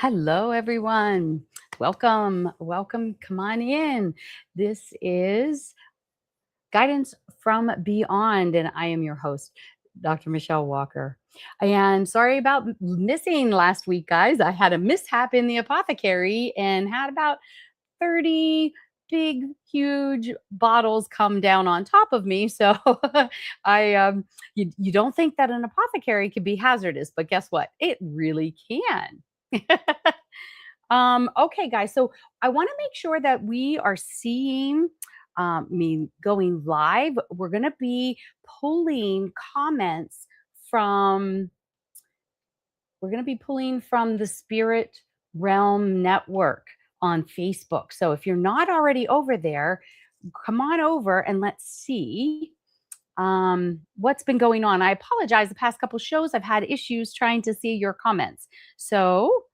Hello, everyone. Welcome, welcome. Come on in. This is Guidance from Beyond, and I am your host, Dr. Michelle Walker. And sorry about missing last week, guys. I had a mishap in the apothecary and had about 30 big, huge bottles come down on top of me. So you don't think that an apothecary could be hazardous, but guess what? It really can. Okay, guys. So I want to make sure that we are seeing me going live. We're going to be pulling comments from, we're going to be pulling from the Spirit Realm Network on Facebook. So if you're not already over there, come on over and let's see what's been going on. I apologize. The past couple shows, I've had issues trying to see your comments. So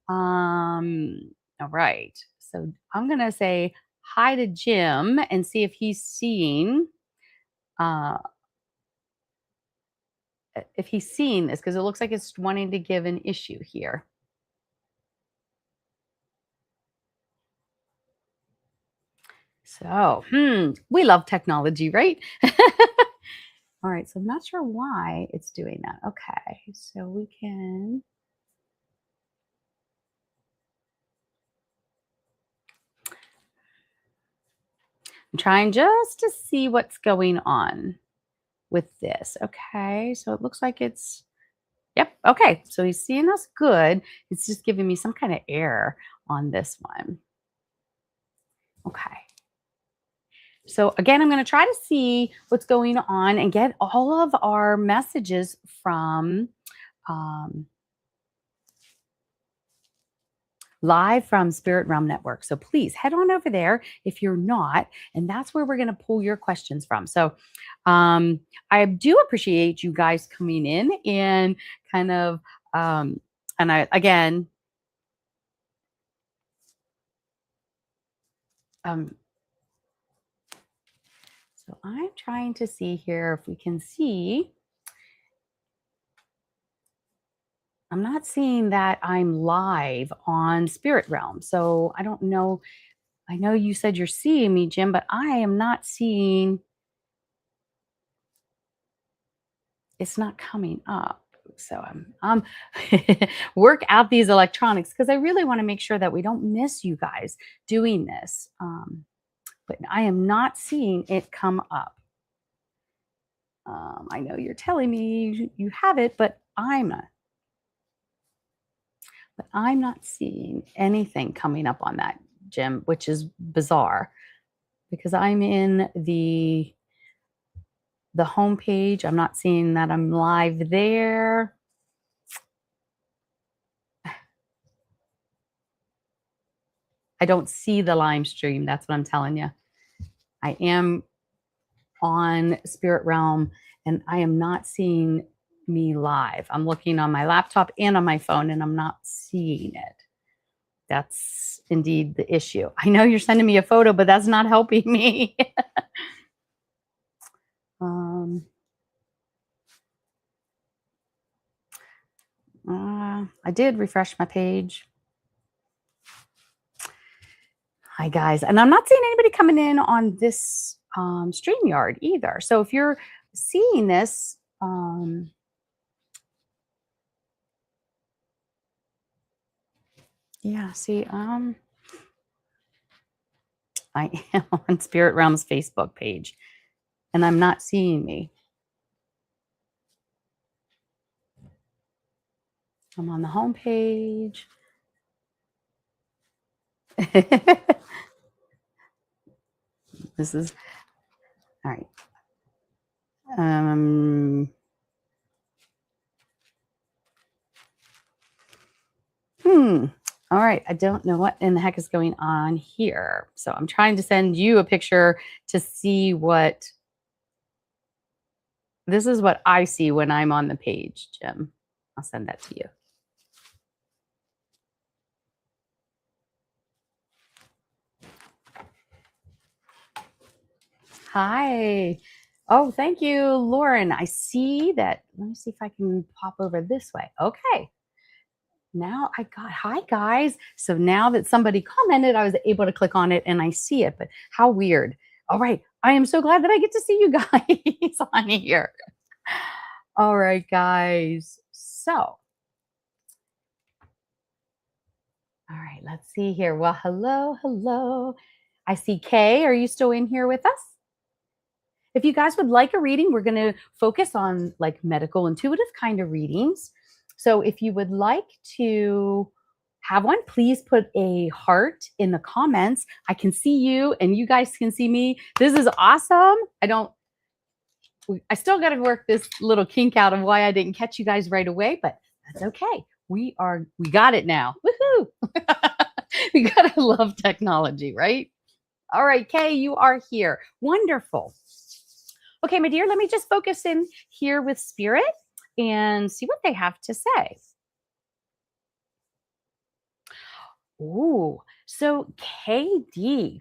all right. So I'm gonna say hi to Jim and see if he's seeing uh if he's seeing this because it looks like it's wanting to give an issue here. So, we love technology, right? All right, so I'm not sure why it's doing that. Okay, so we can. I'm trying just to see what's going on with this. Okay, so it looks like it's. Yep. Okay. So he's seeing us good. It's just giving me some kind of error on this one. Okay. So again, I'm going to try to see what's going on and get all of our messages from um, live from Spirit Realm Network. So please head on over there if you're not, and that's where we're going to pull your questions from. So I do appreciate you guys coming in and kind of, and I again, um, so I'm trying to see here if we can see. I'm not seeing that I'm live on Spirit Realm. So I don't know. I know you said you're seeing me, Jim, but I am not seeing. It's not coming up. So I'm work out these electronics because I really want to make sure that we don't miss you guys doing this. But I am not seeing it come up. I know you're telling me you have it, but I'm not seeing anything coming up on that, Jim, which is bizarre because I'm in the home page. I'm not seeing that I'm live there. I don't see the live stream. That's what I'm telling you. I am on Spirit Realm and I am not seeing me live. I'm looking on my laptop and on my phone and I'm not seeing it. That's indeed the issue. I know you're sending me a photo, but that's not helping me. I did refresh my page. Hi, guys. And I'm not seeing anybody coming in on this StreamYard either. So if you're seeing this, yeah, see, I am on Spirit Realm's Facebook page and I'm not seeing me. I'm on the home page. This is all right. All right. I don't know what in the heck is going on here. So I'm trying to send you a picture to see what this is what I see when I'm on the page, Jim. I'll send that to you. Hi. Oh, thank you, Lauren. I see that. Let me see if I can pop over this way. Okay. Now I got, hi guys. So now that somebody commented, I was able to click on it and I see it, but how weird. All right. I am so glad that I get to see you guys on here. All right, guys. So, all right, let's see here. Well, hello, hello. I see Kay. Are you still in here with us? If you guys would like a reading, we're going to focus on like medical intuitive kind of readings. So if you would like to have one, please put a heart in the comments. I can see you and you guys can see me. This is awesome. I still got to work this little kink out of why I didn't catch you guys right away, but that's okay. We got it now. Woohoo. We got to love technology, right? All right, Kay, you are here. Wonderful. Okay, my dear, let me just focus in here with spirit and see what they have to say. Ooh, so KD.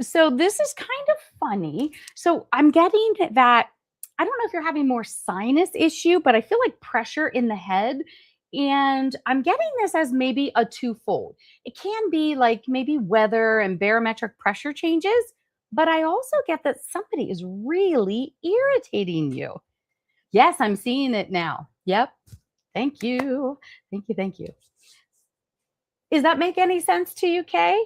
So this is kind of funny. So I'm getting that, I don't know if you're having more sinus issue, but I feel like pressure in the head. And I'm getting this as maybe a twofold. It can be like maybe weather and barometric pressure changes, but I also get that somebody is really irritating you. Yes, I'm seeing it now. Yep. Thank you. Thank you. Thank you. Does that make any sense to you, Kay?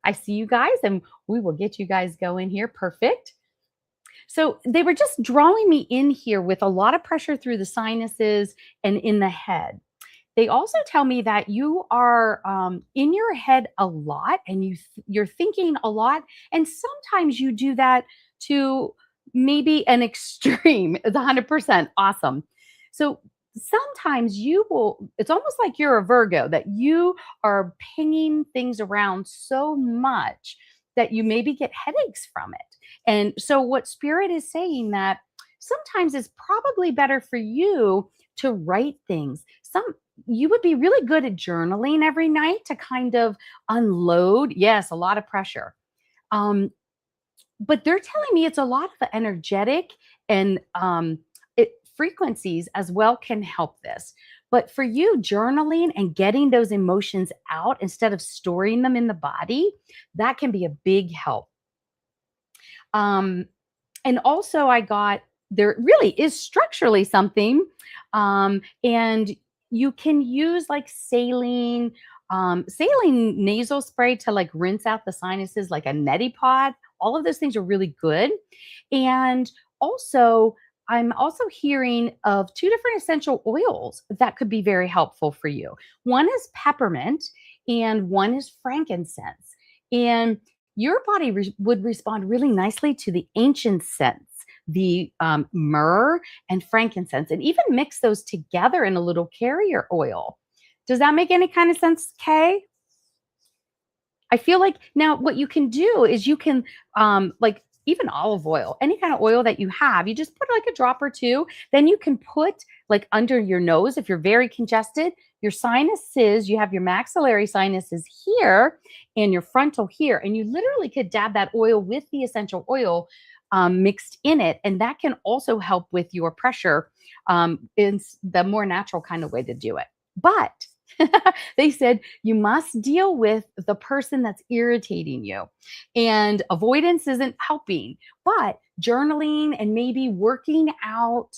I see you guys and we will get you guys going here. Perfect. So they were just drawing me in here with a lot of pressure through the sinuses and in the head. They also tell me that you are in your head a lot and you're thinking a lot. And sometimes you do that to maybe an extreme. It's 100% awesome. So sometimes you will, it's almost like you're a Virgo, that you are pinging things around so much that you maybe get headaches from it. And so what spirit is saying that sometimes it's probably better for you to write things. You would be really good at journaling every night to kind of unload, yes, a lot of pressure. Um, but they're telling me it's a lot of energetic and frequencies as well can help this. But for you, journaling and getting those emotions out instead of storing them in the body, that can be a big help. Um, and also, I got, there really is structurally something, and you can use like saline nasal spray to like rinse out the sinuses, like a neti pot. All of those things are really good. And also, I'm also hearing of two different essential oils that could be very helpful for you. One is peppermint and one is frankincense. And your body would respond really nicely to the ancient scents, the myrrh and frankincense, and even mix those together in a little carrier oil. Does that make any kind of sense, Kay? I feel like now what you can do is you can like even olive oil, any kind of oil that you have, you just put like a drop or two. Then you can put like under your nose if you're very congested, your sinuses, you have your maxillary sinuses here and your frontal here. And you literally could dab that oil with the essential oil mixed in it. And that can also help with your pressure in the more natural kind of way to do it. But they said you must deal with the person that's irritating you. And avoidance isn't helping, but journaling and maybe working out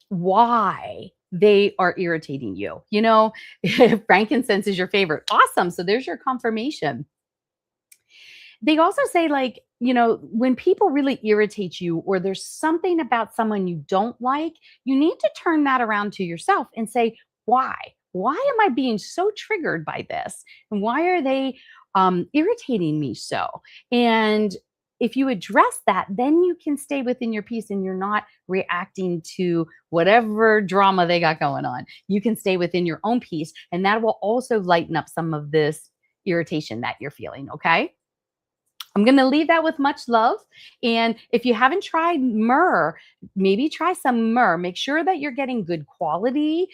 why they are irritating you. You know, if frankincense is your favorite, awesome. So there's your confirmation. They also say, like, you know, when people really irritate you or there's something about someone you don't like, you need to turn that around to yourself and say, why? Why am I being so triggered by this? And why are they irritating me so? And if you address that, then you can stay within your peace and you're not reacting to whatever drama they got going on. You can stay within your own peace, and that will also lighten up some of this irritation that you're feeling. Okay. I'm going to leave that with much love. And if you haven't tried myrrh, maybe try some myrrh. Make sure that you're getting good quality.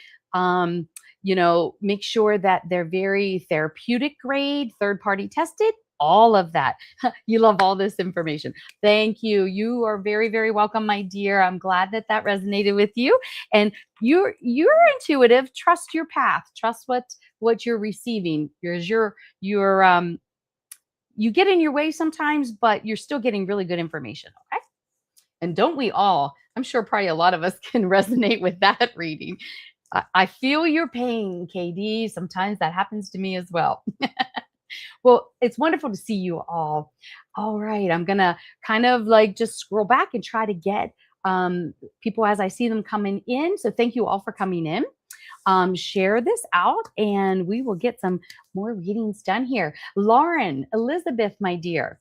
You know, make sure that they're very therapeutic grade, third party tested. all of that. You love all this information. Thank you. You are very, very welcome, my dear. I'm glad that that resonated with you. And you're intuitive. Trust your path. Trust what you're receiving. Your you get in your way sometimes, but you're still getting really good information. Okay. And don't we all? I'm sure probably a lot of us can resonate with that reading. I feel your pain, KD. Sometimes that happens to me as well. Well, it's wonderful to see you all. All right, I'm gonna kind of like just scroll back and try to get people as I see them coming in. So thank you all for coming in. Share this out and we will get some more readings done here. Lauren, Elizabeth, my dear,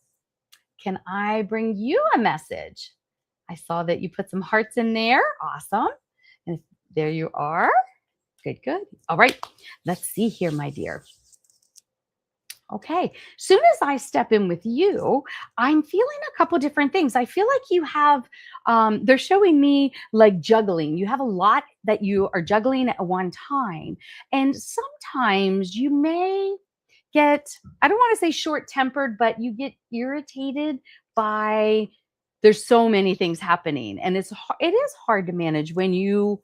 can I bring you a message? I saw that you put some hearts in there. Awesome. And there you are. Good, good. All right. Let's see here, my dear. Okay. Soon as I step in with you, I'm feeling a couple different things. I feel like you have, they're showing me like juggling. You have a lot that you are juggling at one time. And sometimes you may get, I don't want to say short tempered, but you get irritated by, there's so many things happening. And it is hard to manage when you're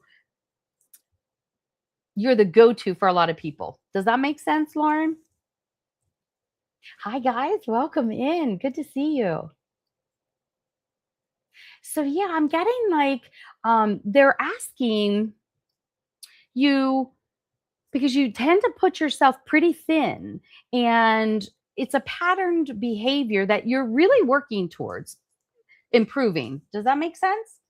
the go-to for a lot of people. Does that make sense, Lauren? Hi, guys. Welcome in. Good to see you. So, yeah, I'm getting like they're asking you because you tend to put yourself pretty thin and it's a patterned behavior that you're really working towards improving. Does that make sense?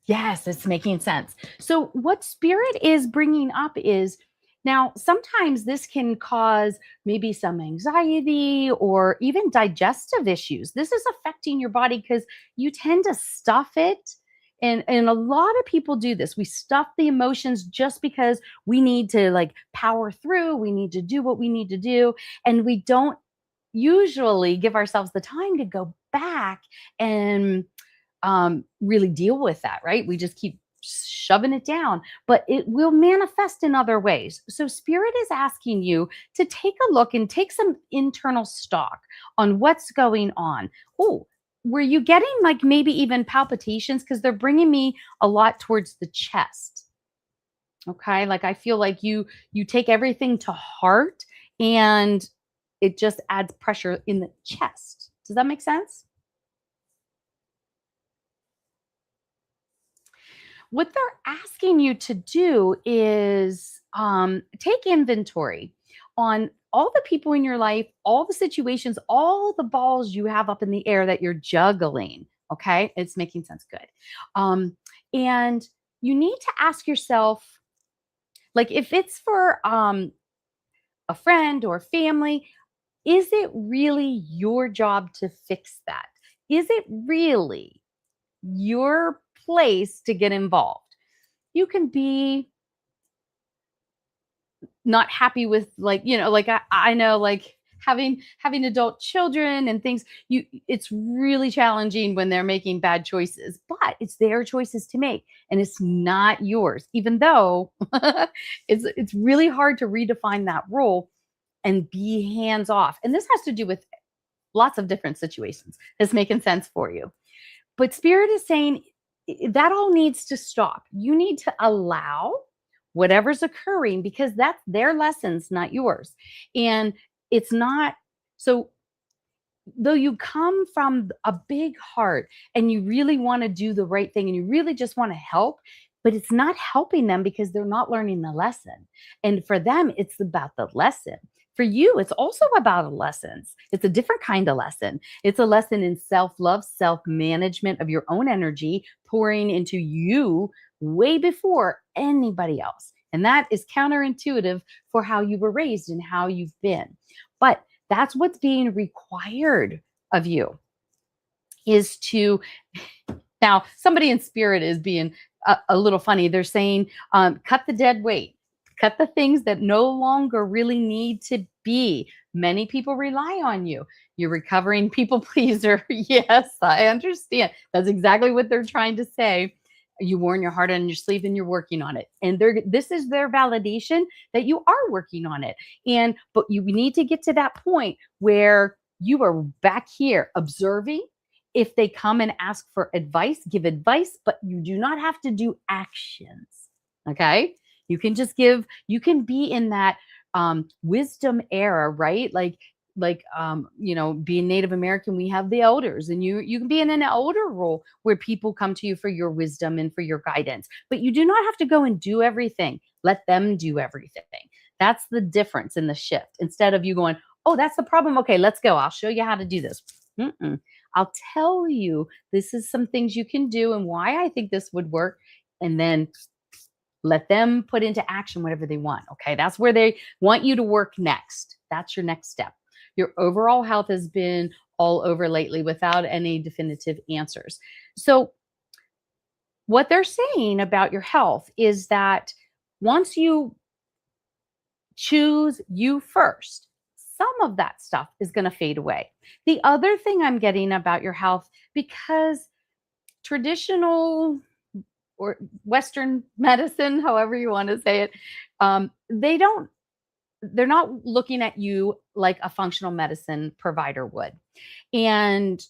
Yes, it's making sense. So, what spirit is bringing up is now sometimes this can cause maybe some anxiety or even digestive issues. This is affecting your body because you tend to stuff it. And a lot of people do this. We stuff the emotions just because we need to like power through, we need to do what we need to do. And we don't usually give ourselves the time to go back and really deal with that, right? We just keep shoving it down, but it will manifest in other ways. So, Spirit is asking you to take a look and take some internal stock on what's going on. Oh, were you getting like maybe even palpitations? Because they're bringing me a lot towards the chest. Okay, like I feel like you take everything to heart, and it just adds pressure in the chest. Does that make sense? What they're asking you to do is take inventory on all the people in your life, all the situations, all the balls you have up in the air that you're juggling. Okay, it's making sense. Good. And you need to ask yourself, like, if it's for a friend or family, is it really your job to fix that? Is it really your place to get involved? You can be not happy with like, like I know like having adult children and things, it's really challenging when they're making bad choices, but it's their choices to make and it's not yours, even though it's really hard to redefine that role and be hands off. And this has to do with lots of different situations. It's making sense for you. But Spirit is saying that all needs to stop. You need to allow whatever's occurring because that's their lessons, not yours. And it's not so, though you come from a big heart and you really want to do the right thing and you really just want to help, but it's not helping them because they're not learning the lesson. And for them, it's about the lesson. For you, it's also about a lessons. It's a different kind of lesson. It's a lesson in self-love, self-management of your own energy, pouring into you way before anybody else. And that is counterintuitive for how you were raised and how you've been. But that's what's being required of you is to now somebody in spirit is being a little funny. They're saying cut the dead weight, cut the things that no longer really need to be. Many people rely on you. You're recovering people pleaser. Yes, I understand. That's exactly what they're trying to say. You worn your heart on your sleeve and you're working on it. And this is their validation that you are working on it. And but you need to get to that point where you are back here observing. If they come and ask for advice, give advice, but you do not have to do actions. Okay? You can just give, you can be in that wisdom era, right? Being Native American, we have the elders, and you can be in an elder role where people come to you for your wisdom and for your guidance. But you do not have to go and do everything. Let them do everything. That's the difference in the shift. Instead of you going, "Oh, that's the problem. Okay, let's go. I'll show you how to do this." Mm-mm. I'll tell you this is some things you can do and why I think this would work, and then let them put into action whatever they want. Okay, that's where they want you to work next. That's your next step. Your overall health has been all over lately without any definitive answers. So, what they're saying about your health is that once you choose you first, some of that stuff is going to fade away. The other thing I'm getting about your health, because traditional or Western medicine, however you want to say it, they don't, they're not looking at you like a functional medicine provider would. And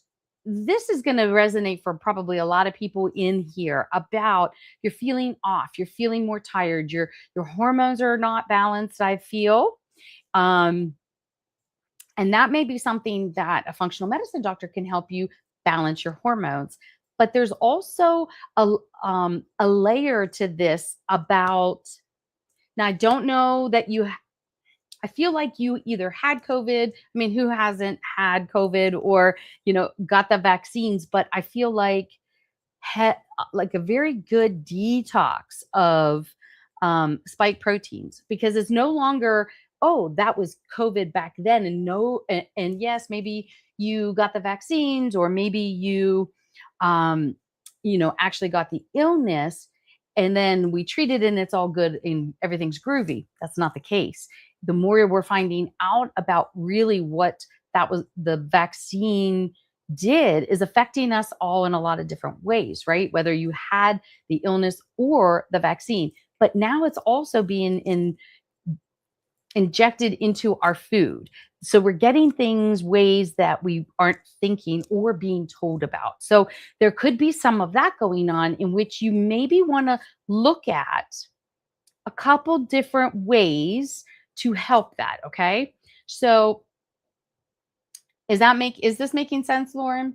this is going to resonate for probably a lot of people in here about you're feeling off, you're feeling more tired, your hormones are not balanced, I feel. Um, and that may be something that a functional medicine doctor can help you balance your hormones. But there's also a layer to this about, now I don't know that I feel like you either had COVID. I mean, who hasn't had COVID or, got the vaccines? But I feel like like a very good detox of spike proteins, because it's no longer, oh, that was COVID back then. And no, and yes, maybe you got the vaccines, or maybe you, um, actually got the illness, and then we treat it and it's all good and everything's groovy. That's not the case. The more we're finding out about really what that was, the vaccine did is affecting us all in a lot of different ways, right? Whether you had the illness or the vaccine. But now it's also being injected into our food. So we're getting things ways that we aren't thinking or being told about. So there could be some of that going on, in which you maybe want to look at a couple different ways to help that. Okay. So is this making sense, Lauren?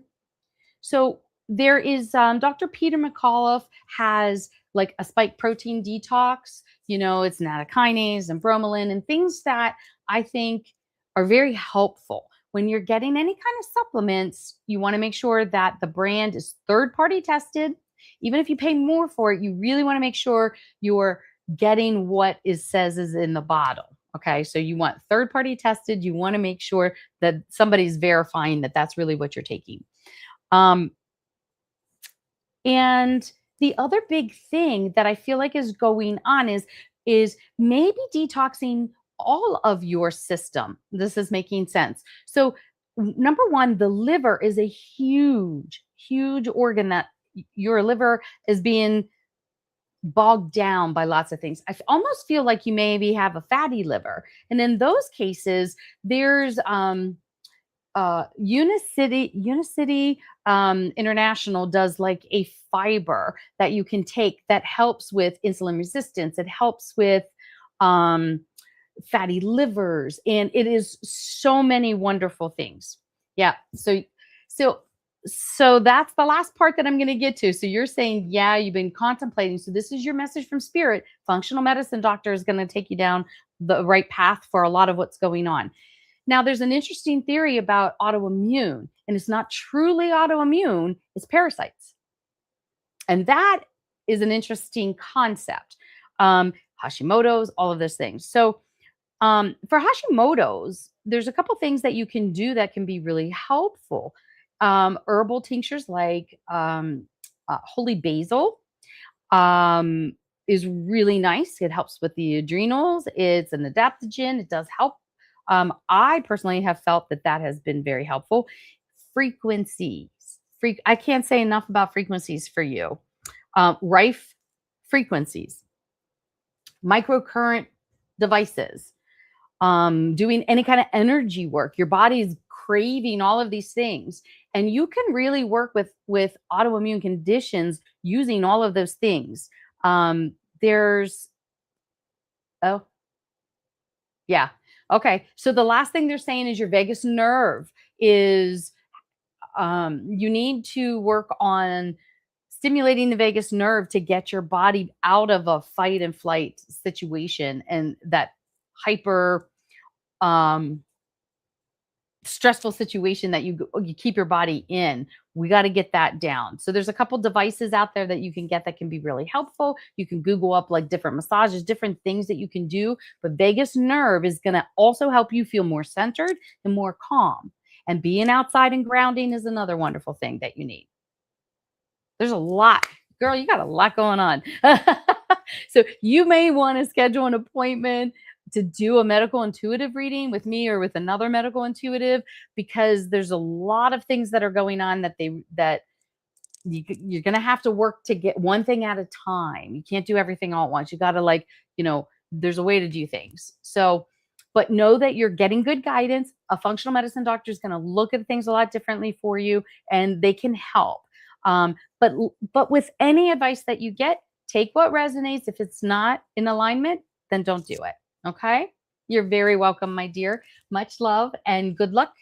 So there is Dr. Peter McAuliffe has like a spike protein detox. It's nattokinase and bromelain and things that I think are very helpful. When you're getting any kind of supplements, you want to make sure that the brand is third party tested. Even if you pay more for it, you really want to make sure you're getting what says is in the bottle. Okay, so you want third party tested. You want to make sure that somebody's verifying that that's really what you're taking. Um, and the other big thing that I feel like is going on is maybe detoxing all of your system. This is making sense. So number one, the liver is a huge, huge organ that your liver is being bogged down by lots of things. Almost feel like you maybe have a fatty liver. And in those cases, there's Unicity International does like a fiber that you can take that helps with insulin resistance. It helps with um, fatty livers, and it is so many wonderful things. Yeah. So that's the last part that I'm going to get to. So you're saying, yeah, you've been contemplating. So this is your message from spirit. Functional medicine doctor is going to take you down the right path for a lot of what's going on. Now, there's an interesting theory about autoimmune, and it's not truly autoimmune, it's parasites. And that is an interesting concept. Hashimoto's, all of those things. So for Hashimoto's, there's a couple things that you can do that can be really helpful. Herbal tinctures like holy basil is really nice. It helps with the adrenals. It's an adaptogen. It does help. I personally have felt that has been very helpful. Frequencies. I can't say enough about frequencies for you. Rife frequencies, microcurrent devices, doing any kind of energy work. Your body's craving all of these things, and you can really work with autoimmune conditions using all of those things. There's oh yeah, okay. So the last thing they're saying is your vagus nerve is you need to work on stimulating the vagus nerve to get your body out of a fight and flight situation and that hyper um stressful situation that you keep your body in. We got to get that down. So there's a couple devices out there that you can get that can be really helpful. You can Google up like different massages, different things that you can do, but vagus nerve is going to also help you feel more centered and more calm. And being outside and grounding is another wonderful thing that you need. There's a lot. Girl, you got a lot going on. So you may want to schedule an appointment to do a medical intuitive reading with me or with another medical intuitive, because there's a lot of things that are going on that you're going to have to work to get one thing at a time. You can't do everything all at once. You got to there's a way to do things. So, but know that you're getting good guidance. A functional medicine doctor is going to look at things a lot differently for you, and they can help. But with any advice that you get, take what resonates. If it's not in alignment, then don't do it. Okay? You're very welcome, my dear. Much love and good luck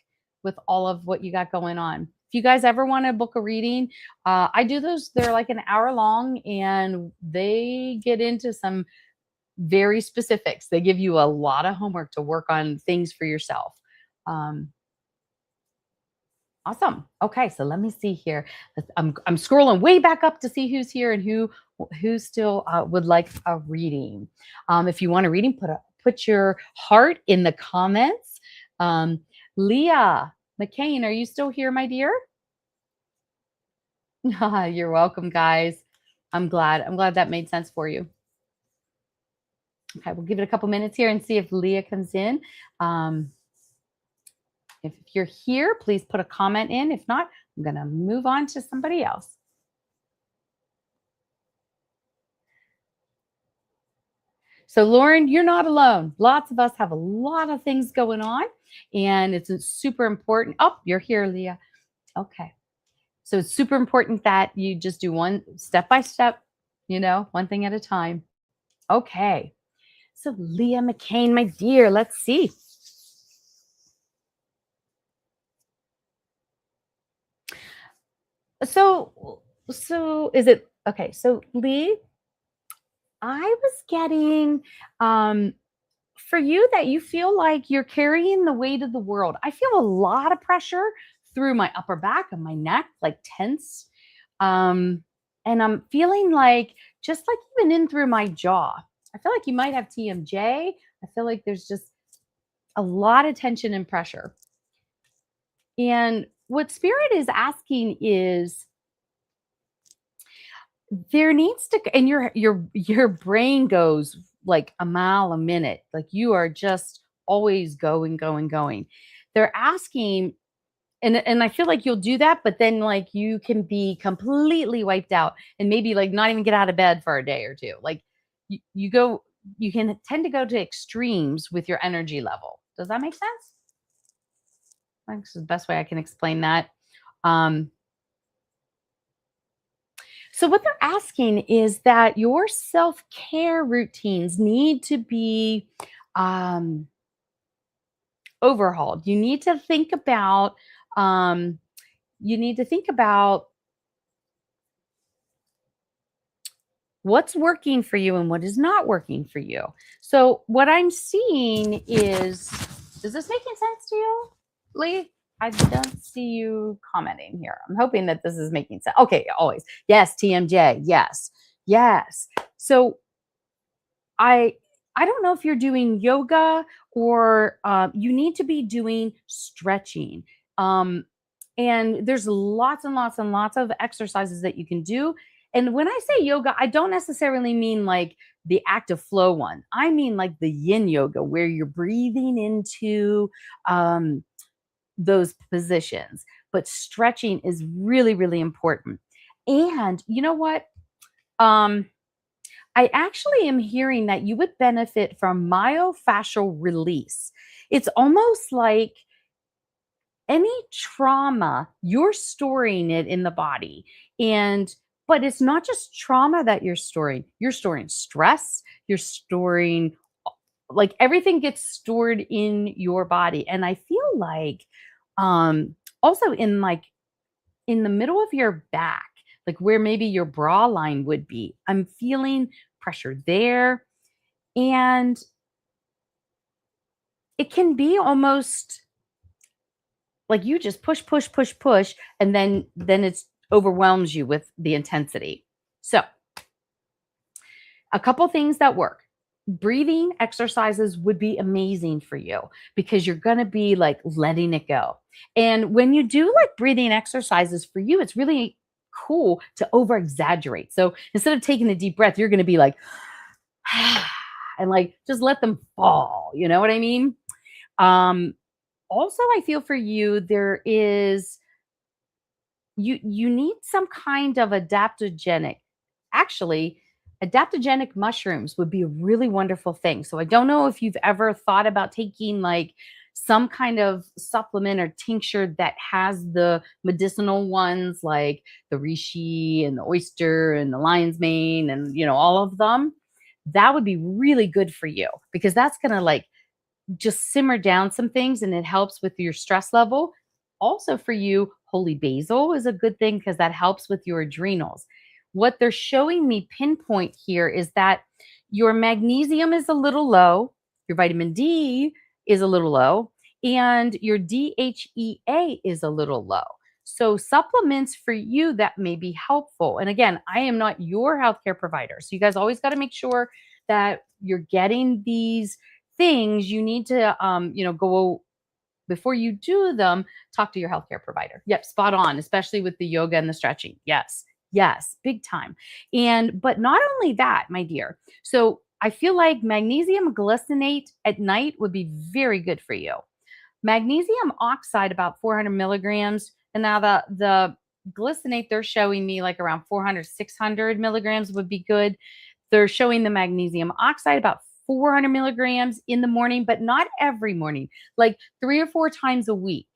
with all of what you got going on. If you guys ever want to book a reading, I do those. They're like an hour long, and they get into some very specifics. They give you a lot of homework to work on things for yourself. Awesome. Okay, so let me see here. I'm scrolling way back up to see who's here and who still would like a reading. If you want a reading, put your heart in the comments. Leah McCain, are you still here, my dear? You're welcome, guys. I'm glad that made sense for you. Okay, we'll give it a couple minutes here and see if Leah comes in. If you're here, please put a comment in. If not, I'm going to move on to somebody else. So, Lauren, you're not alone. Lots of us have a lot of things going on, and it's super important. Oh, you're here, Leah. Okay. So it's super important that you just do one step by step, one thing at a time. Okay. So, Leah McCain, my dear, let's see. So is it okay? So, Lee, I was getting for you that you feel like you're carrying the weight of the world. I feel a lot of pressure through my upper back and my neck, like tense. And I'm feeling like just like even in through my jaw. I feel like you might have TMJ. I feel like there's just a lot of tension and pressure. And what spirit is asking is there needs to, and your brain goes like a mile a minute. Like you are just always going. They're asking, and I feel like you'll do that, but then like you can be completely wiped out and maybe like not even get out of bed for a day or two. Like you can tend to go to extremes with your energy level. Does that make sense? I think this is the best way I can explain that. So what they're asking is that your self-care routines need to be overhauled. You need to think about what's working for you and what is not working for you. So what I'm seeing is this making sense to you, Lee? I don't see you commenting here. I'm hoping that this is making sense. Okay, always. Yes, TMJ. Yes. So I don't know if you're doing yoga or you need to be doing stretching. And there's lots and lots and lots of exercises that you can do. And when I say yoga, I don't necessarily mean like the active flow one. I mean like the yin yoga where you're breathing into those positions. But stretching is really, really important. And you know what? Um, I actually am hearing that you would benefit from myofascial release. It's almost like any trauma, you're storing it in the body. And but it's not just trauma that you're storing stress, you're storing like everything gets stored in your body. And I feel like also in the middle of your back, like where maybe your bra line would be, I'm feeling pressure there. And it can be almost like you just push, push, push, push, and then it's overwhelms you with the intensity. So, a couple things that work. Breathing exercises would be amazing for you because you're going to be like letting it go. And when you do like breathing exercises for you, it's really cool to over exaggerate. So, instead of taking a deep breath, you're going to be like and like just let them fall, you know what I mean? Um Also, I feel for you there is you need some kind of adaptogenic. Actually, adaptogenic mushrooms would be a really wonderful thing. So I don't know if you've ever thought about taking like some kind of supplement or tincture that has the medicinal ones like the reishi and the oyster and the lion's mane and all of them. That would be really good for you because that's going to like just simmer down some things and it helps with your stress level. Also, for you, holy basil is a good thing because that helps with your adrenals. What they're showing me pinpoint here is that your magnesium is a little low, your vitamin D is a little low, and your DHEA is a little low. So, supplements for you that may be helpful. And again, I am not your healthcare provider. So, you guys always got to make sure that you're getting these things. You need to go before you do them, talk to your healthcare provider. Yep, spot on, especially with the yoga and the stretching. Yes. Yes, big time. And but not only that, my dear. So I feel like magnesium glycinate at night would be very good for you. Magnesium oxide about 400 milligrams, and now the glycinate they're showing me like around 400 600 milligrams would be good. They're showing the magnesium oxide about 400 milligrams in the morning, but not every morning, like 3 or 4 times a week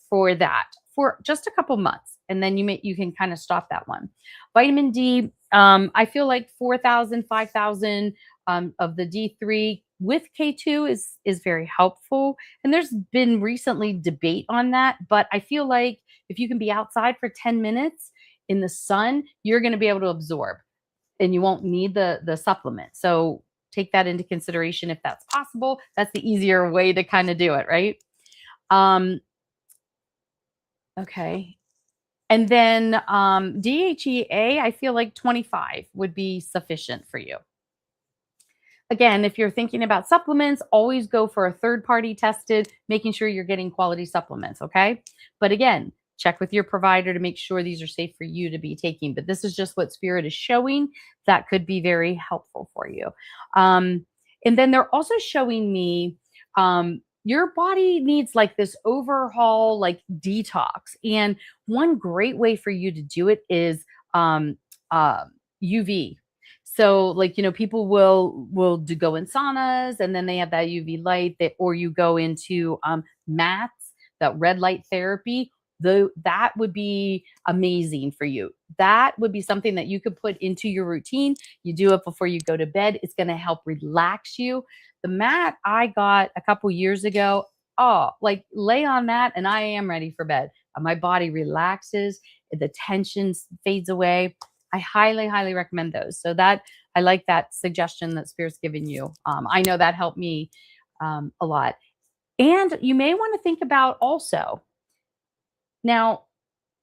for that for just a couple months. And then you can kind of stop that one. Vitamin D, I feel like 4,000, 5,000 of the D3 with K2 is very helpful. And there's been recently debate on that, but I feel like if you can be outside for 10 minutes in the sun, you're going to be able to absorb and you won't need the supplement. So take that into consideration if that's possible. That's the easier way to kind of do it, right? Um, okay. And then DHEA, I feel like 25 would be sufficient for you. Again, if you're thinking about supplements, always go for a third party tested, making sure you're getting quality supplements. Okay. But again, check with your provider to make sure these are safe for you to be taking. But this is just what Spirit is showing that could be very helpful for you. Um, and then they're also showing me your body needs like this overhaul, like detox. And one great way for you to do it is um, uh, UV. So like, people go in saunas and then they have that UV light that, or you go into mats, that red light therapy, though that would be amazing for you. That would be something that you could put into your routine. You do it before you go to bed. It's going to help relax you. The mat I got a couple years ago, oh, like lay on that and I am ready for bed. My body relaxes, the tension fades away. I highly, highly recommend those. So that I like that suggestion that Spirit's given you. I know that helped me a lot. And you may want to think about also now,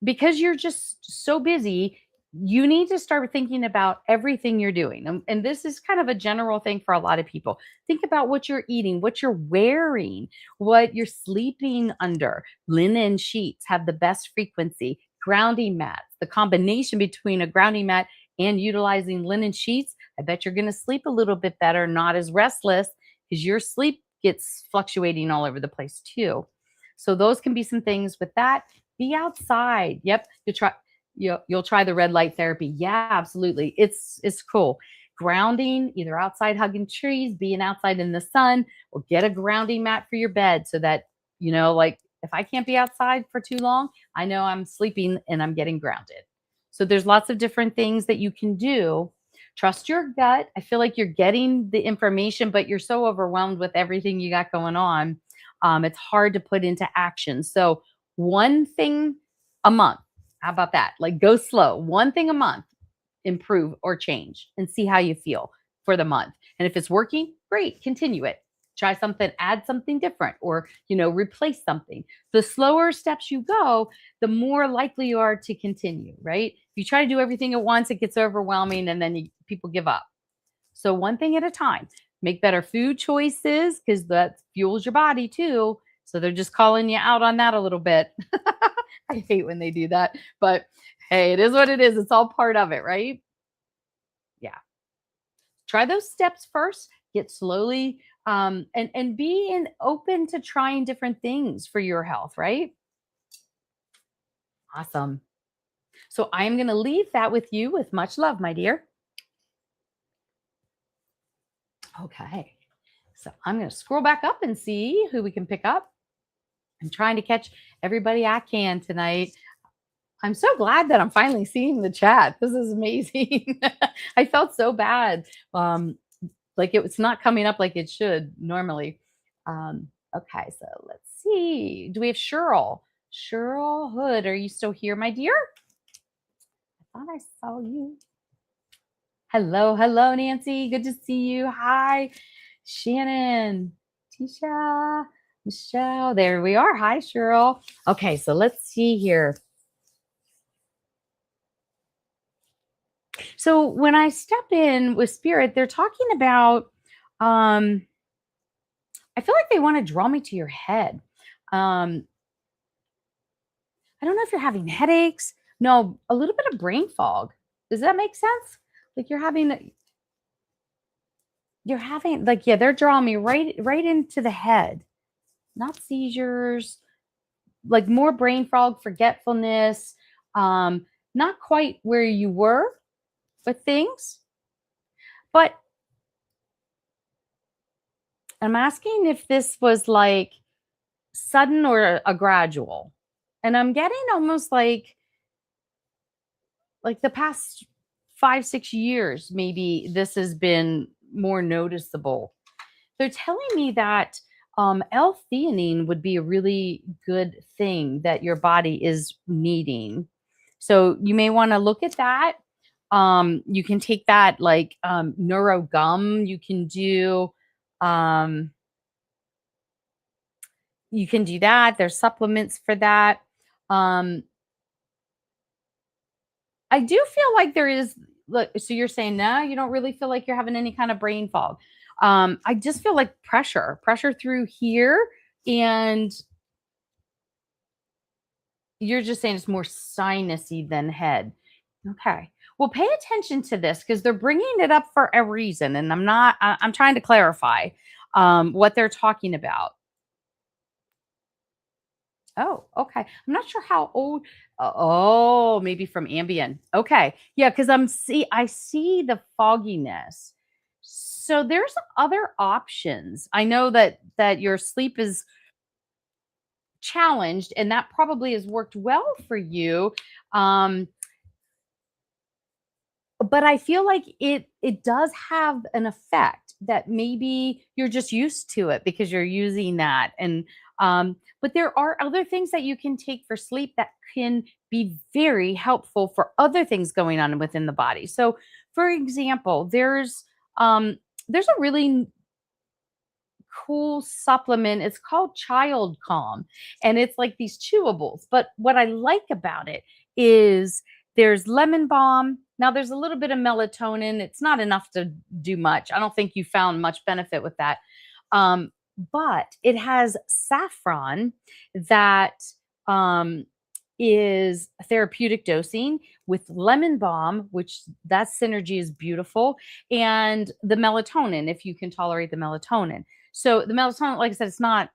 because you're just so busy, you need to start thinking about everything you're doing. And this is kind of a general thing for a lot of people. Think about what you're eating, what you're wearing, what you're sleeping under. Linen sheets have the best frequency. Grounding mats, the combination between a grounding mat and utilizing linen sheets, I bet you're going to sleep a little bit better, not as restless because your sleep gets fluctuating all over the place too. So those can be some things with that. Be outside. Yep. You try. You'll try the red light therapy. Yeah, absolutely. It's cool. Grounding, either outside hugging trees, being outside in the sun, or get a grounding mat for your bed so that, like if I can't be outside for too long, I know I'm sleeping and I'm getting grounded. So there's lots of different things that you can do. Trust your gut. I feel like you're getting the information, but you're so overwhelmed with everything you got going on. It's hard to put into action. So one thing a month. How about that? Like go slow, one thing a month, improve or change and see how you feel for the month. And if it's working, great, continue it. Try something, add something different, or, replace something. The slower steps you go, the more likely you are to continue, right? If you try to do everything at once, it gets overwhelming and then people give up. So one thing at a time. Make better food choices because that fuels your body too. So they're just calling you out on that a little bit. I hate when they do that, but hey, it is what it is. It's all part of it, right? Yeah. Try those steps first. Get slowly and be open to trying different things for your health, right? Awesome. So I am going to leave that with you with much love, my dear. Okay. So I'm going to scroll back up and see who we can pick up. I'm trying to catch everybody I can tonight. I'm so glad that I'm finally seeing the chat. This is amazing. I felt so bad. Like it's not coming up like it should normally. Okay, so let's see. Do we have Cheryl? Cheryl Hood, are you still here, my dear? I thought I saw you. Hello, hello, Nancy. Good to see you. Hi, Shannon, Tisha, Michelle. There we are. Hi, Cheryl. Okay, so let's see here. So when I step in with spirit, they're talking about I feel like they want to draw me to your head. Um I don't know if you're having headaches. No, a little bit of brain fog. Does that make sense? Like you're having like yeah, they're drawing me right into the head. Not seizures, like more brain fog, forgetfulness, not quite where you were with things. But I'm asking if this was like sudden or a gradual. And I'm getting almost like the past 5, 6 years, maybe this has been more noticeable. They're telling me that L-theanine would be a really good thing that your body is needing. So you may want to look at that. You can take that like neuro gum. Um, you can do that. There's supplements for that. Um, I do feel like there is look, so you're saying no, you don't really feel like you're having any kind of brain fog. I just feel like pressure through here, and you're just saying it's more sinusy than head. Okay. Well, pay attention to this because they're bringing it up for a reason, and I'm not. I'm trying to clarify what they're talking about. Oh, okay. I'm not sure how old. Oh, maybe from Ambien. Okay. Yeah, because I see the fogginess. So there's other options. I know that your sleep is challenged and that probably has worked well for you. Um, but I feel like it does have an effect that maybe you're just used to it because you're using that. And but there are other things that you can take for sleep that can be very helpful for other things going on within the body. So for example, there's a really cool supplement. It's called Child Calm, and it's like these chewables. But what I like about it is there's lemon balm. Now there's a little bit of melatonin. It's not enough to do much. I don't think you found much benefit with that. Um, but it has saffron that um, is therapeutic dosing with lemon balm, which that synergy is beautiful, and the melatonin, if you can tolerate the melatonin. So the melatonin, like I said,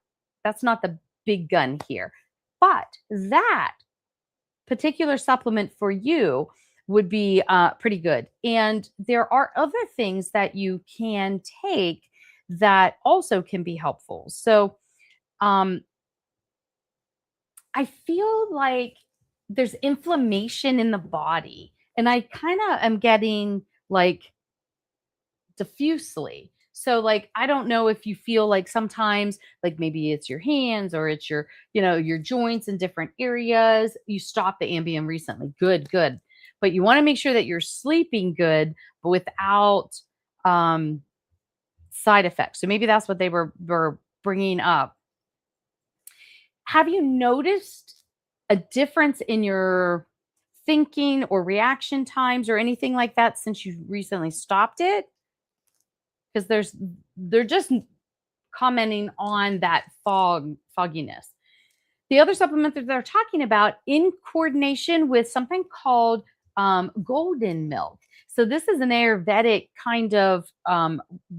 that's not the big gun here. But that particular supplement for you would be pretty good. And there are other things that you can take that also can be helpful. So, um, I feel like there's inflammation in the body, and I kind of am getting like diffusely. So like I don't know if you feel like sometimes like maybe it's your hands or it's your, your joints in different areas. You stopped the Ambien recently. Good, good. But you want to make sure that you're sleeping good but without um side effects. So maybe that's what they were bringing up. Have you noticed a difference in your thinking or reaction times or anything like that since you recently stopped it? Because they're just commenting on that fogginess. The other supplement that they're talking about in coordination with something called golden milk. So this is an Ayurvedic kind of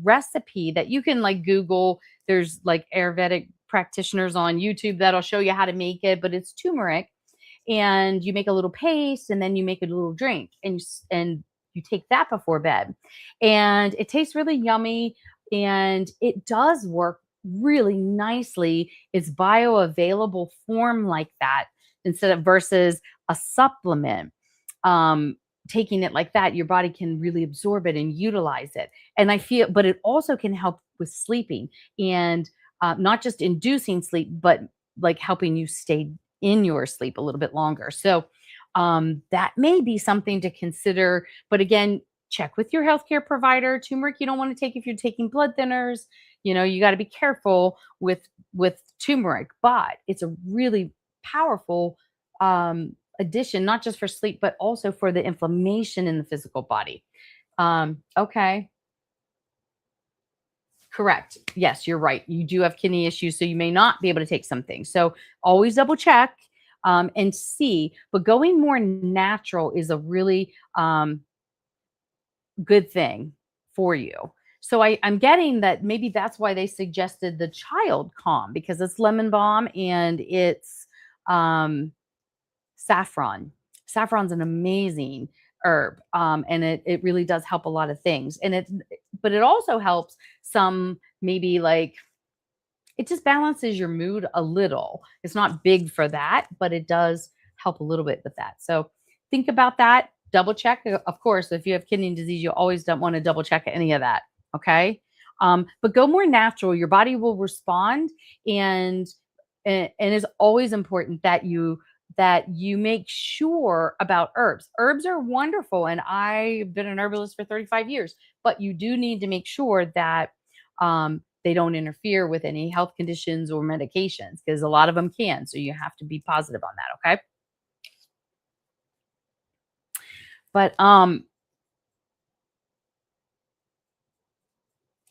recipe that you can like Google. There's like Ayurvedic practitioners on YouTube that'll show you how to make it, but it's turmeric, and you make a little paste, and then you make a little drink, and and you take that before bed, and it tastes really yummy, and it does work really nicely. It's bioavailable form like that instead of versus a supplement. um Taking it like that, your body can really absorb it and utilize it. And I feel, but it also can help with sleeping, and not just inducing sleep, but like helping you stay in your sleep a little bit longer. So that may be something to consider. But again, check with your healthcare provider. Turmeric you don't want to take if you're taking blood thinners. You got to be careful with turmeric, but it's a really powerful addition, not just for sleep, but also for the inflammation in the physical body. Okay. Correct. Yes, you're right. You do have kidney issues, so you may not be able to take something. So always double check and see. But going more natural is a really good thing for you. So I'm getting that maybe that's why they suggested the child calm, because it's lemon balm and it's um, saffron. Saffron's an amazing herb, and it really does help a lot of things. But it also helps some maybe like it just balances your mood a little. It's not big for that, but it does help a little bit with that. So think about that. Double check. Of course, if you have kidney disease, you always don't want to double check any of that. Okay. But go more natural. Your body will respond, and and it's always important that you make sure about herbs. Herbs are wonderful, and I've been an herbalist for 35 years, but you do need to make sure that they don't interfere with any health conditions or medications, because a lot of them can. So you have to be positive on that. Okay. But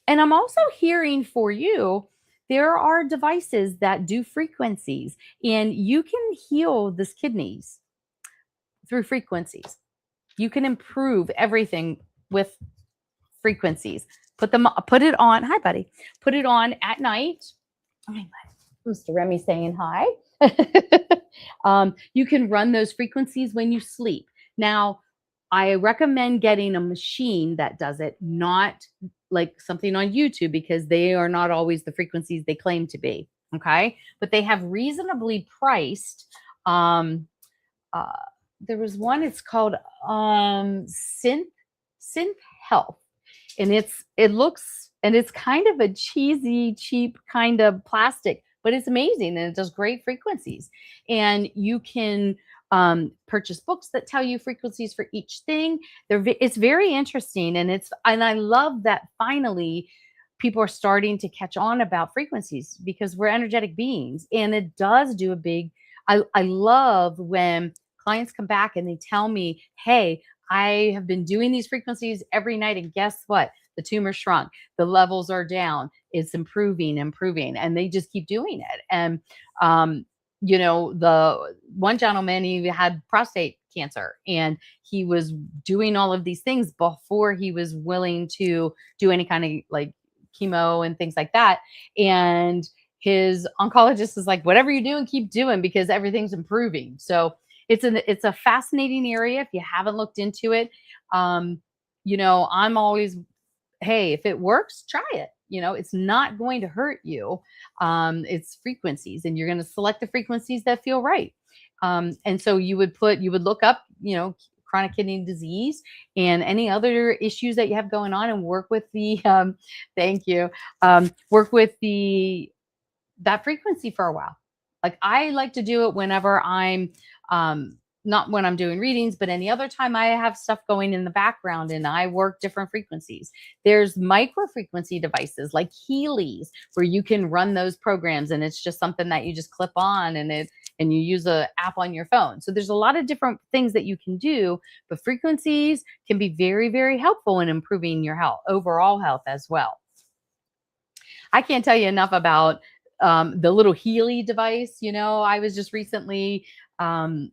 and I'm also hearing for you, there are devices that do frequencies, and you can heal this kidneys through frequencies. You can improve everything with frequencies. Put it on. Hi, buddy. Put it on at night. Oh my God. Mr. Remy saying hi. You can run those frequencies when you sleep. Now, I recommend getting a machine that does it, not like something on YouTube, because they are not always the frequencies they claim to be. Okay. But they have reasonably priced. Um, uh, there was one, it's called Synth Health, and it looks, and it's kind of a cheesy, cheap kind of plastic, but it's amazing, and it does great frequencies. And you can purchase books that tell you frequencies for each thing. It's very interesting, and I love that finally people are starting to catch on about frequencies, because we're energetic beings, and it does do a big. I love when clients come back and they tell me, "Hey, I have been doing these frequencies every night, and guess what? The tumor shrunk. The levels are down. It's improving, improving." And they just keep doing it. And, the one gentleman, he had prostate cancer, and he was doing all of these things before he was willing to do any kind of like chemo and things like that. And his oncologist is like, whatever you're doing, keep doing, because everything's improving. So it's a fascinating area if you haven't looked into it. Um, I'm always, hey, if it works, try it. It's not going to hurt you. It's frequencies, and you're going to select the frequencies that feel right. And so you would look up, chronic kidney disease and any other issues that you have going on, and work with the, thank you, work with that frequency for a while. Like, I like to do it whenever I'm, not when I'm doing readings, but any other time I have stuff going in the background and I work different frequencies. There's micro frequency devices like Heelys where you can run those programs, and it's just something that you just clip on, and you use a app on your phone. So there's a lot of different things that you can do, but frequencies can be very, very helpful in improving your health, overall health as well. I can't tell you enough about the little Healy device. I was just recently um,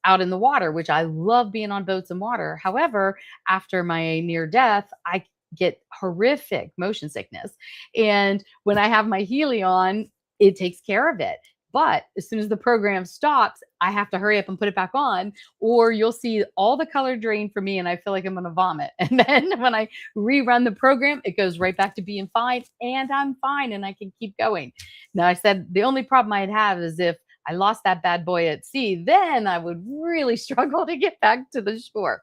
out in the water, which I love being on boats and water. However, after my near death, I get horrific motion sickness. And when I have my Healy on, it takes care of it. But as soon as the program stops, I have to hurry up and put it back on, or you'll see all the color drain for me, and I feel like I'm going to vomit. And then when I rerun the program, it goes right back to being fine, and I'm fine, and I can keep going. Now, I said the only problem I'd have is if I lost that bad boy at sea, then I would really struggle to get back to the shore.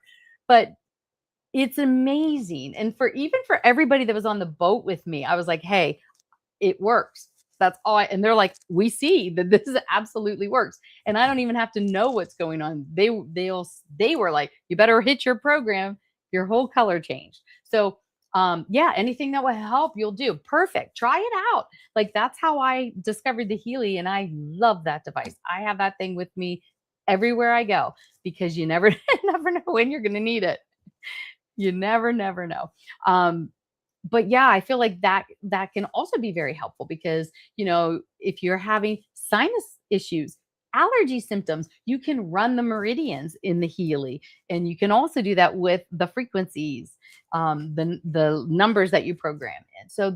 But it's amazing. And for everybody that was on the boat with me, I was like, hey, it works. That's all and they're like, we see that this absolutely works. And I don't even have to know what's going on. They were like, you better hit your program, your whole color changed. So yeah, anything that will help, you'll do. Perfect. Try it out. Like, that's how I discovered the Healy, and I love that device. I have that thing with me everywhere I go, because you never never know when you're gonna need it. You never know. But yeah, I feel like that can also be very helpful, because, if you're having sinus issues, allergy symptoms, you can run the meridians in the Healy, and you can also do that with the frequencies, the numbers that you program in. So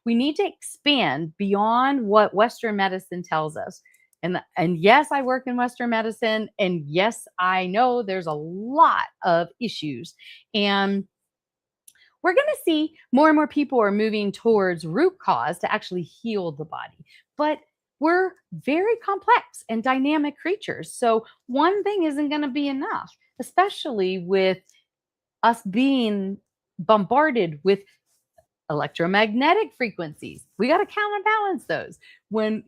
we need to expand beyond what Western medicine tells us. And yes, I work in Western medicine, and yes, I know there's a lot of issues, and we're going to see more and more people are moving towards root cause to actually heal the body. But we're very complex and dynamic creatures. So one thing isn't going to be enough, especially with us being bombarded with electromagnetic frequencies. We got to counterbalance those. Like,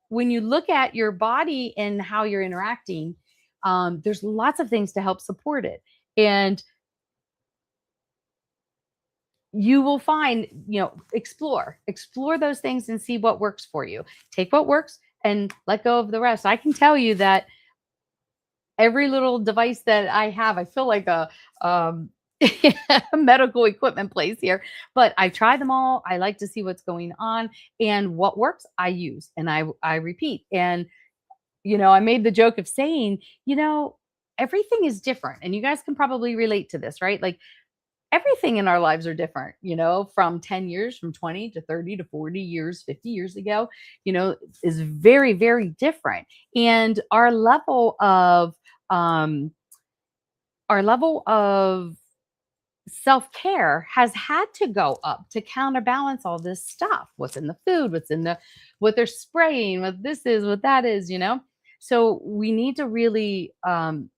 when you look at your body and how you're interacting, there's lots of things to help support it. And you will find, explore those things and see what works for you. Take what works and let go of the rest. I can tell you that every little device that I have, I feel like a medical equipment place here, but I try them all. I like to see what's going on, and what works I use, and I repeat. And I made the joke of saying, everything is different, and you guys can probably relate to this, right? Like, everything in our lives are different, from 10 years, from 20 to 30 to 40 years, 50 years ago, is very, very different. And um, our level of self-care has had to go up to counterbalance all this stuff. What's in the food, what they're spraying, what this is, what that is. So we need to really take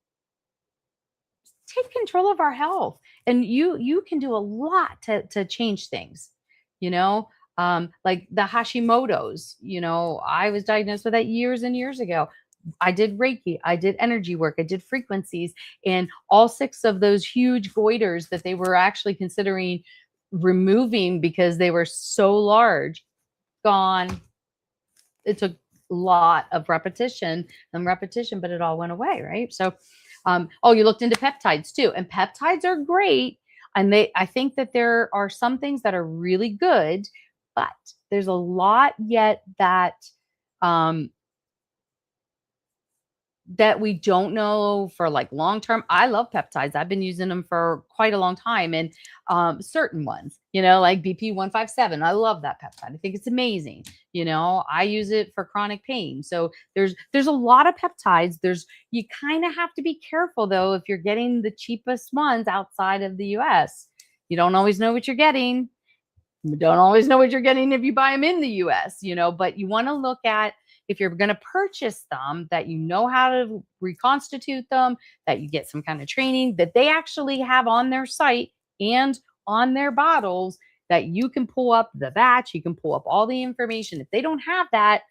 control of our health, and you can do a lot to change things, like the Hashimoto's. I was diagnosed with that years and years ago. I did Reiki, I did energy work, I did frequencies, and all six of those huge goiters that they were actually considering removing because they were so large, gone. It took a lot of repetition and repetition, but it all went away, right? So oh, you looked into peptides too, and peptides are great. And I think that there are some things that are really good, but there's a lot yet that um, that we don't know for like long term. I love peptides. I've been using them for quite a long time, and certain ones, like BP157. I love that peptide. I think it's amazing. I use it for chronic pain. So there's a lot of peptides. You kind of have to be careful though if you're getting the cheapest ones outside of the US. You don't always know what you're getting. You don't always know what you're getting if you buy them in the US, but you want to look at, if you're going to purchase them, that you know how to reconstitute them, that you get some kind of training, that they actually have on their site and on their bottles, that you can pull up the batch, you can pull up all the information. If they don't have that,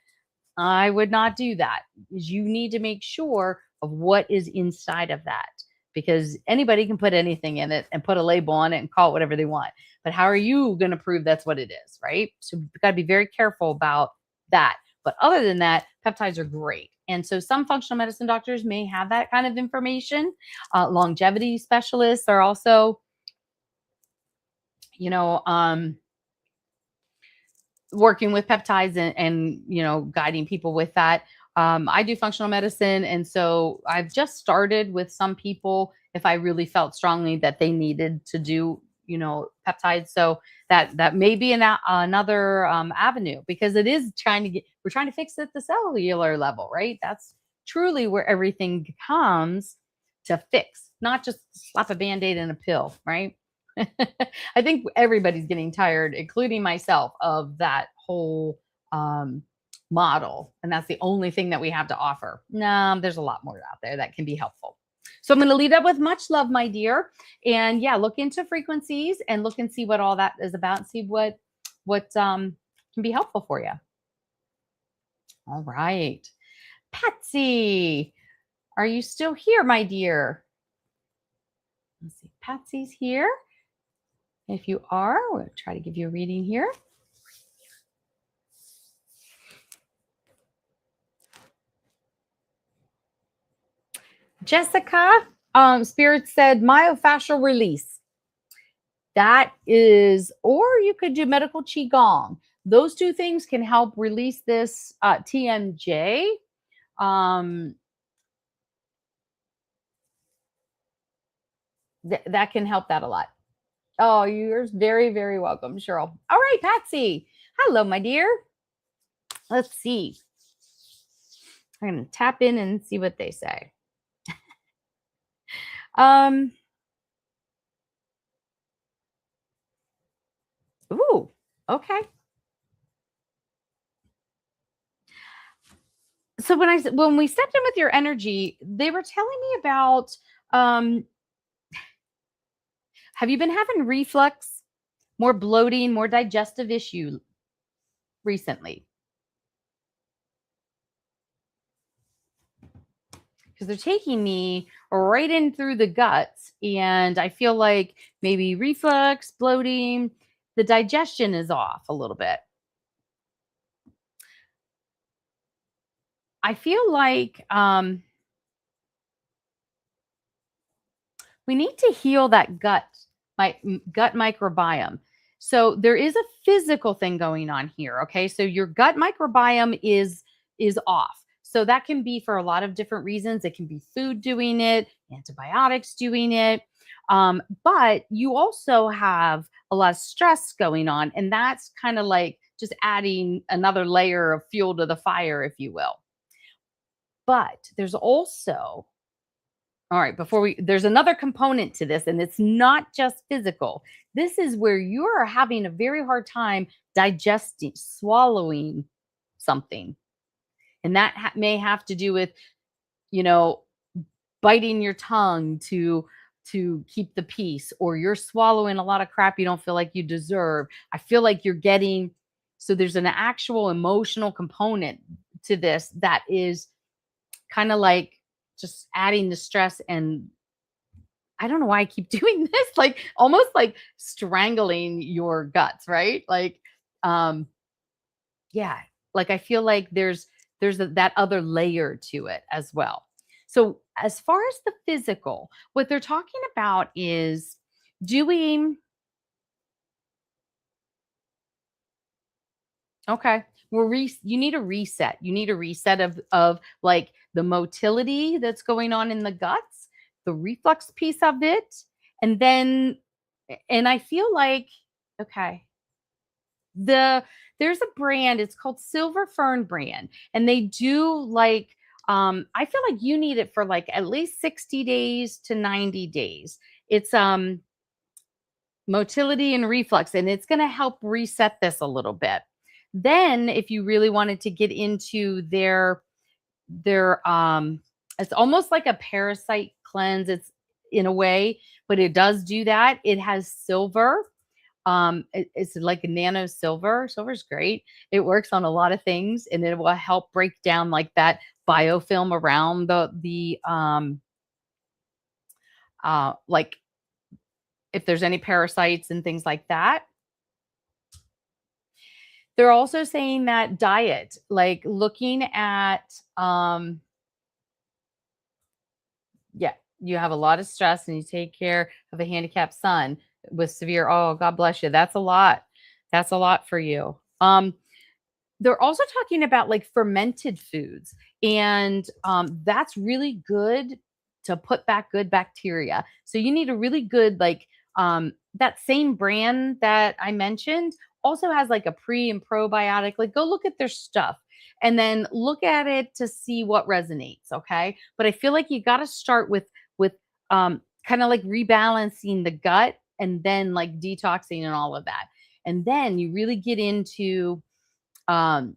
I would not do that, because you need to make sure of what is inside of that, because anybody can put anything in it and put a label on it and call it whatever they want. But how are you going to prove that's what it is, right? So you've got to be very careful about that. But other than that, peptides are great. And so some functional medicine doctors may have that kind of information. Longevity specialists are also, you know, working with peptides and guiding people with that. I do functional medicine, and so I've just started with some people if I really felt strongly that they needed to do peptides. So that may be another avenue, because it is we're trying to fix it at the cellular level, right? That's truly where everything comes to fix, not just slap a band-aid and a pill, right? I think everybody's getting tired, including myself, of that whole model. And that's the only thing that we have to offer. No, there's a lot more out there that can be helpful. So I'm going to leave that with much love, my dear. And yeah, look into frequencies and look and see what all that is about, and see what can be helpful for you. All right. Patsy, are you still here, my dear? Let's see. Patsy's here. If you are, we'll try to give you a reading here. Jessica, Spirit said myofascial release. That is, or you could do medical qigong. Those two things can help release this TMJ. That can help that a lot. Oh, you're very, very welcome, Cheryl. All right, Patsy. Hello, my dear. Let's see. I'm going to tap in and see what they say. Ooh, okay. So when we stepped in with your energy, they were telling me about, have you been having reflux, more bloating, more digestive issue recently? Because they're taking me right in through the guts, and I feel like maybe reflux, bloating, the digestion is off a little bit. I feel like we need to heal that gut microbiome. So there is a physical thing going on here. Okay, so your gut microbiome is off. So that can be for a lot of different reasons. It can be food doing it, antibiotics doing it. But you also have a lot of stress going on, and that's kind of like just adding another layer of fuel to the fire, if you will. But there's also, all right, there's another component to this, and it's not just physical. This is where you're having a very hard time digesting, swallowing something. And that may have to do with, you know, biting your tongue to keep the peace, or you're swallowing a lot of crap you don't feel like you deserve. I feel like you're getting, so there's an actual emotional component to this that is kind of like just adding the stress. And I don't know why I keep doing this, like almost like strangling your guts, right? Like, yeah, like I feel like there's that other layer to it as well. So as far as the physical, what they're talking about is doing, okay, you need a reset. You need a reset of like the motility that's going on in the guts, the reflux piece of it, and then and I feel like okay, the there's a brand, it's called Silver Fern brand, and they do like I feel like you need it for like at least 60 days to 90 days. It's motility and reflux, and it's going to help reset this a little bit. Then if you really wanted to get into their it's almost like a parasite cleanse, it's in a way, but it does do that. It has silver, it's like a nano silver. Silver's great. It works on a lot of things, and it will help break down like that biofilm around the like if there's any parasites and things like that. They're also saying that diet, like looking at yeah, you have a lot of stress and you take care of a handicapped son with severe, oh, God bless you. That's a lot. That's a lot for you. They're also talking about like fermented foods, and that's really good to put back good bacteria. So you need a really good like that same brand that I mentioned also has like a pre and probiotic. Like go look at their stuff and then look at it to see what resonates. Okay, but I feel like you got to start with kind of like rebalancing the gut and then like detoxing and all of that, and then you really get into um,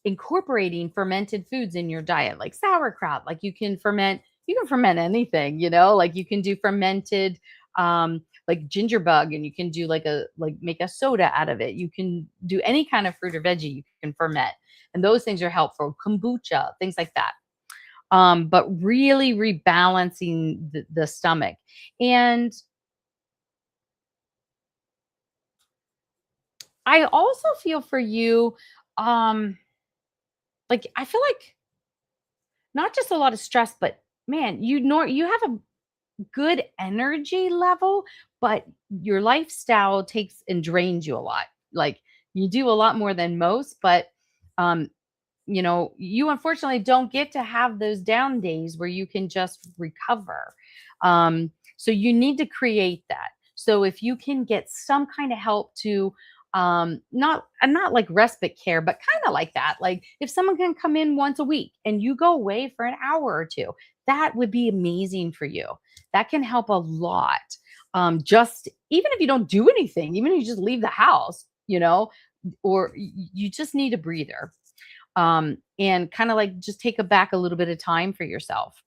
incorporating fermented foods in your diet, like sauerkraut. Like you can ferment anything, like you can do fermented, like ginger bug, and you can do like make a soda out of it. You can do any kind of fruit or veggie you can ferment. And those things are helpful. Kombucha, things like that. But really rebalancing the stomach. And I also feel for you, um, like I feel like not just a lot of stress, but man, you have a good energy level, but your lifestyle takes and drains you a lot. Like you do a lot more than most, but um, you unfortunately don't get to have those down days where you can just recover. So you need to create that. So if you can get some kind of help to not like respite care, but kind of like that. Like if someone can come in once a week and you go away for an hour or two, that would be amazing for you. That can help a lot. Just even if you don't do anything, even if you just leave the house, or you just need a breather, and kind of like just take a back a little bit of time for yourself.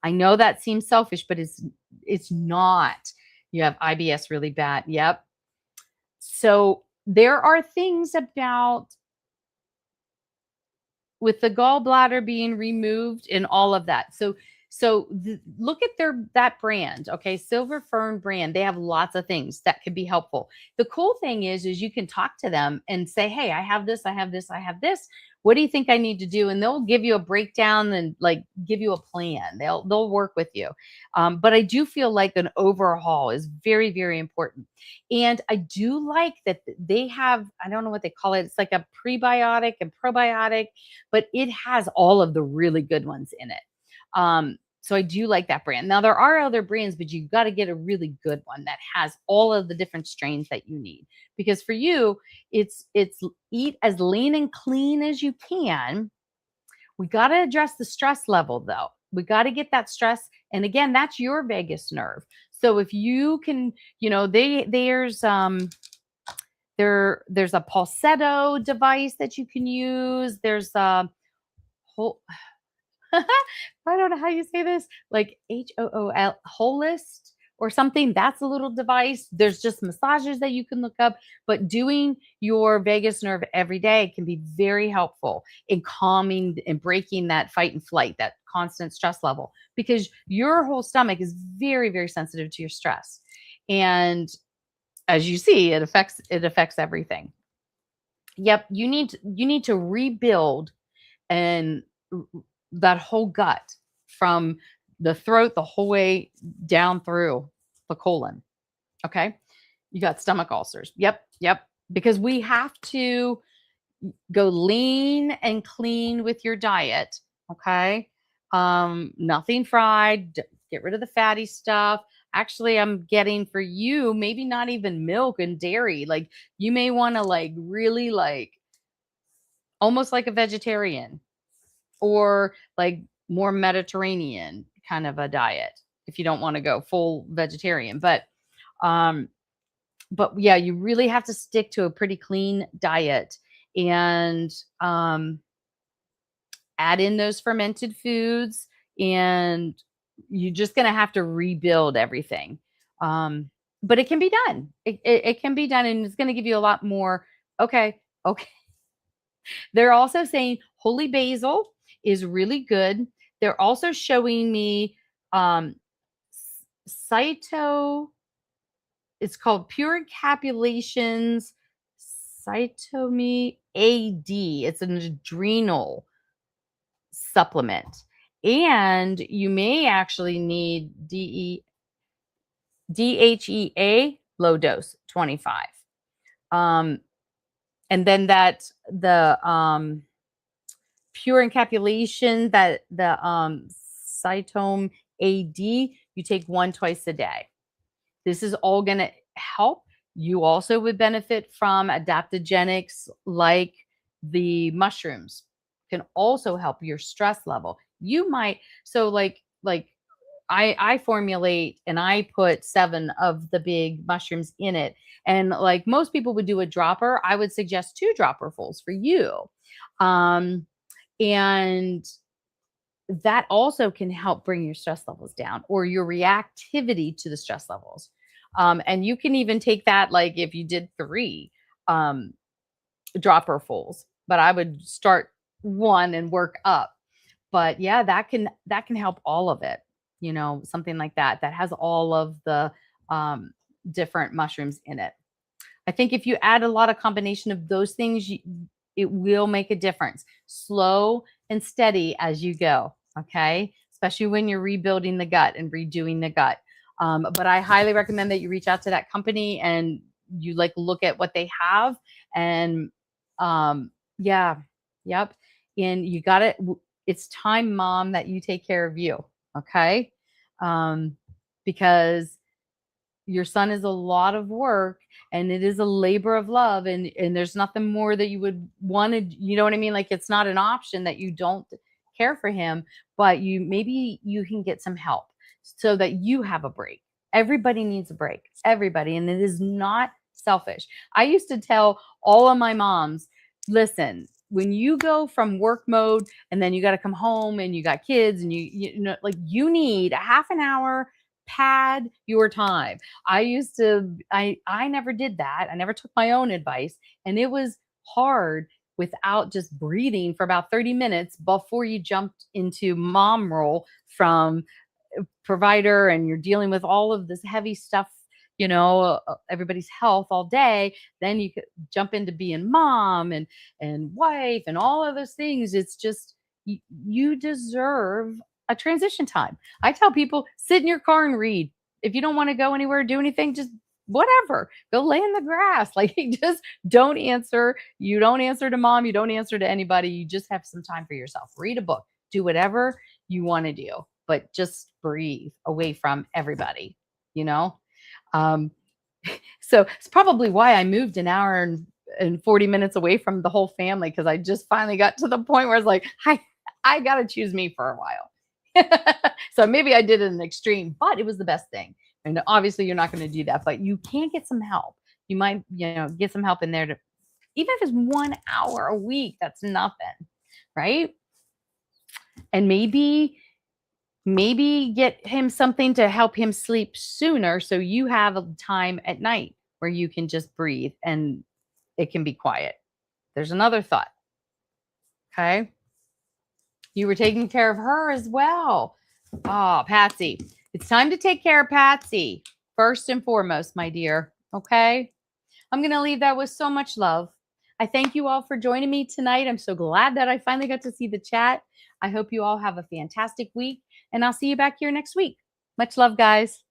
I know that seems selfish, but it's not. You have IBS really bad. Yep. So there are things about with the gallbladder being removed and all of that. So look at that brand, okay? Silver Fern brand. They have lots of things that could be helpful. The cool thing is you can talk to them and say, "Hey, I have this, I have this, I have this. What do you think I need to do?" And they'll give you a breakdown and like give you a plan. They'll work with you. But I do feel like an overhaul is very, very important. And I do like that they have, I don't know what they call it. It's like a prebiotic and probiotic, but it has all of the really good ones in it. So I do like that brand. Now there are other brands, but you got to get a really good one that has all of the different strains that you need. Because for you, it's eat as lean and clean as you can. We got to address the stress level though. We got to get that stress. And again, that's your vagus nerve. So if you can, there's a Pulsetto device that you can use. There's a whole I don't know how you say this, like HOOL, Holist or something. That's a little device. There's just massages that you can look up, but doing your vagus nerve every day can be very helpful in calming and breaking that fight and flight, that constant stress level, because your whole stomach is very, very sensitive to your stress. And as you see, it affects everything. Yep, you need to rebuild and that whole gut from the throat the whole way down through the colon. Okay. You got stomach ulcers. Yep. Yep. Because we have to go lean and clean with your diet. Okay. Nothing fried. Get rid of the fatty stuff. Actually, I'm getting for you, maybe not even milk and dairy. Like you may want to like really like almost like a vegetarian or like more Mediterranean kind of a diet if you don't want to go full vegetarian. Um but yeah, you really have to stick to a pretty clean diet and add in those fermented foods and you're just going to have to rebuild everything. Um but it can be done. It can be done and it's going to give you a lot more. Okay. Okay. They're also saying holy basil is really good. They're also showing me um cyto it's called pure encapsulations cytomy AD. It's an adrenal supplement. And you may actually need DHEA low dose 25. Um, and then that the pure encapsulation that the cytome AD, you take one twice a day. This is all going to help. You also would benefit from adaptogenics like the mushrooms can also help your stress level. You might so like I formulate and I put 7 of the big mushrooms in it. And like most people would do a dropper, I would suggest 2 dropperfuls for you. Um and that also can help bring your stress levels down or your reactivity to the stress levels. And you can even take that like if you did 3 um, dropperfuls, but I would start 1 and work up. But yeah, that can help all of it. Something like that that has all of the um, different mushrooms in it. I think if you add a lot of combination of those things, it will make a difference. Slow and steady as you go. Okay. Especially when you're rebuilding the gut and redoing the gut. But I highly recommend that you reach out to that company and you like look at what they have. And yeah, yep. And you got it. It's time, mom, that you take care of you. Okay. Um, because your son is a lot of work and it is a labor of love and there's nothing more that you would want to, you know what I mean, like it's not an option that you don't care for him, but maybe you can get some help so that you have a break. Everybody needs a break, everybody, and it is not selfish. I used to tell all of my moms, listen, when you go from work mode and then you got to come home and you got kids and you know like you need a half an hour, pad your time. I never did that. I never took my own advice. And it was hard without just breathing for about 30 minutes before you jumped into mom role from provider and you're dealing with all of this heavy stuff, everybody's health all day. Then you could jump into being mom and wife and all of those things. It's just you deserve a transition time. I tell people sit in your car and read. If you don't want to go anywhere, do anything, just whatever. Go lay in the grass. Like just don't answer. You don't answer to mom. You don't answer to anybody. You just have some time for yourself. Read a book. Do whatever you want to do, but just breathe away from everybody, you know? Um, so it's probably why I moved an hour and 40 minutes away from the whole family because I just finally got to the point where it's like, I got to choose me for a while. So maybe I did it in the extreme, but it was the best thing. And obviously you're not going to do that, but you can get some help. You might, get some help in there even if it's 1 hour a week, that's nothing. Right. And maybe get him something to help him sleep sooner so you have a time at night where you can just breathe and it can be quiet. There's another thought. Okay. You were taking care of her as well. Oh, Patsy. It's time to take care of Patsy first and foremost, my dear. Okay. I'm going to leave that with so much love. I thank you all for joining me tonight. I'm so glad that I finally got to see the chat. I hope you all have a fantastic week, and I'll see you back here next week. Much love, guys.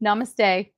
Namaste.